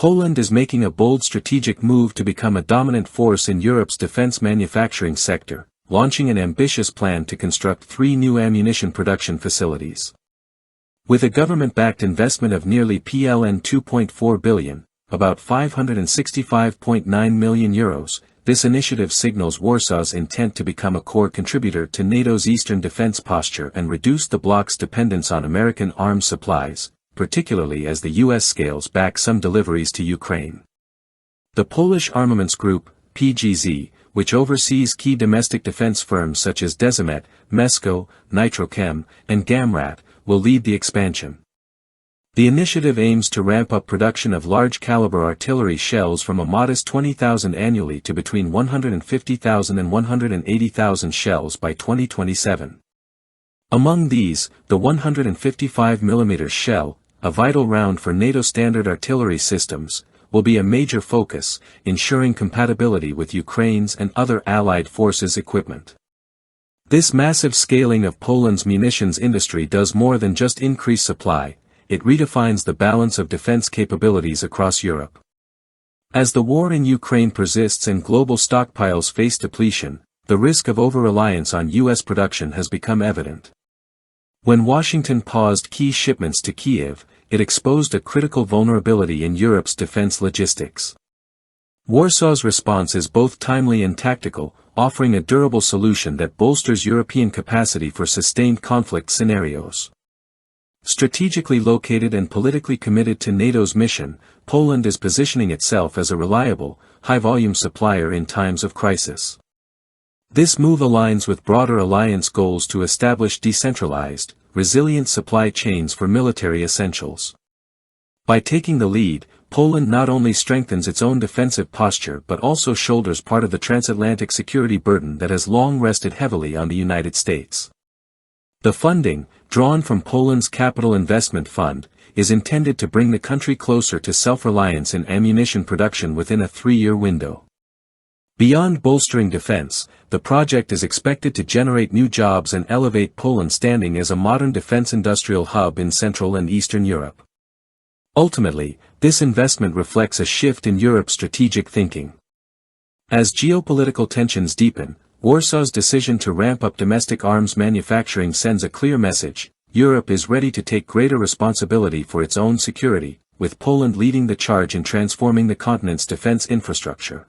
Poland is making a bold strategic move to become a dominant force in Europe's defense manufacturing sector, launching an ambitious plan to construct 3 new ammunition production facilities. With a government-backed investment of nearly PLN 2.4 billion, about €565.9 million, this initiative signals Warsaw's intent to become a core contributor to NATO's eastern defense posture and reduce the bloc's dependence on American arms supplies, particularly as the U.S. scales back some deliveries to Ukraine. The Polish Armaments Group, PGZ, which oversees key domestic defense firms such as Desimet, Mesko, Nitrochem, and Gamrat, will lead the expansion. The initiative aims to ramp up production of large-caliber artillery shells from a modest 20,000 annually to between 150,000 and 180,000 shells by 2027. Among these, the 155mm shell, a vital round for NATO standard artillery systems, will be a major focus, ensuring compatibility with Ukraine's and other allied forces' equipment. This massive scaling of Poland's munitions industry does more than just increase supply, it redefines the balance of defense capabilities across Europe. As the war in Ukraine persists and global stockpiles face depletion, the risk of over-reliance on U.S. production has become evident. When Washington paused key shipments to Kyiv, it exposed a critical vulnerability in Europe's defense logistics. Warsaw's response is both timely and tactical, offering a durable solution that bolsters European capacity for sustained conflict scenarios. Strategically located and politically committed to NATO's mission, Poland is positioning itself as a reliable, high-volume supplier in times of crisis. This move aligns with broader alliance goals to establish decentralized, resilient supply chains for military essentials. By taking the lead, Poland not only strengthens its own defensive posture but also shoulders part of the transatlantic security burden that has long rested heavily on the United States. The funding, drawn from Poland's Capital Investment Fund, is intended to bring the country closer to self-reliance in ammunition production within a 3-year window. Beyond bolstering defense, the project is expected to generate new jobs and elevate Poland's standing as a modern defense industrial hub in Central and Eastern Europe. Ultimately, this investment reflects a shift in Europe's strategic thinking. As geopolitical tensions deepen, Warsaw's decision to ramp up domestic arms manufacturing sends a clear message: Europe is ready to take greater responsibility for its own security, with Poland leading the charge in transforming the continent's defense infrastructure.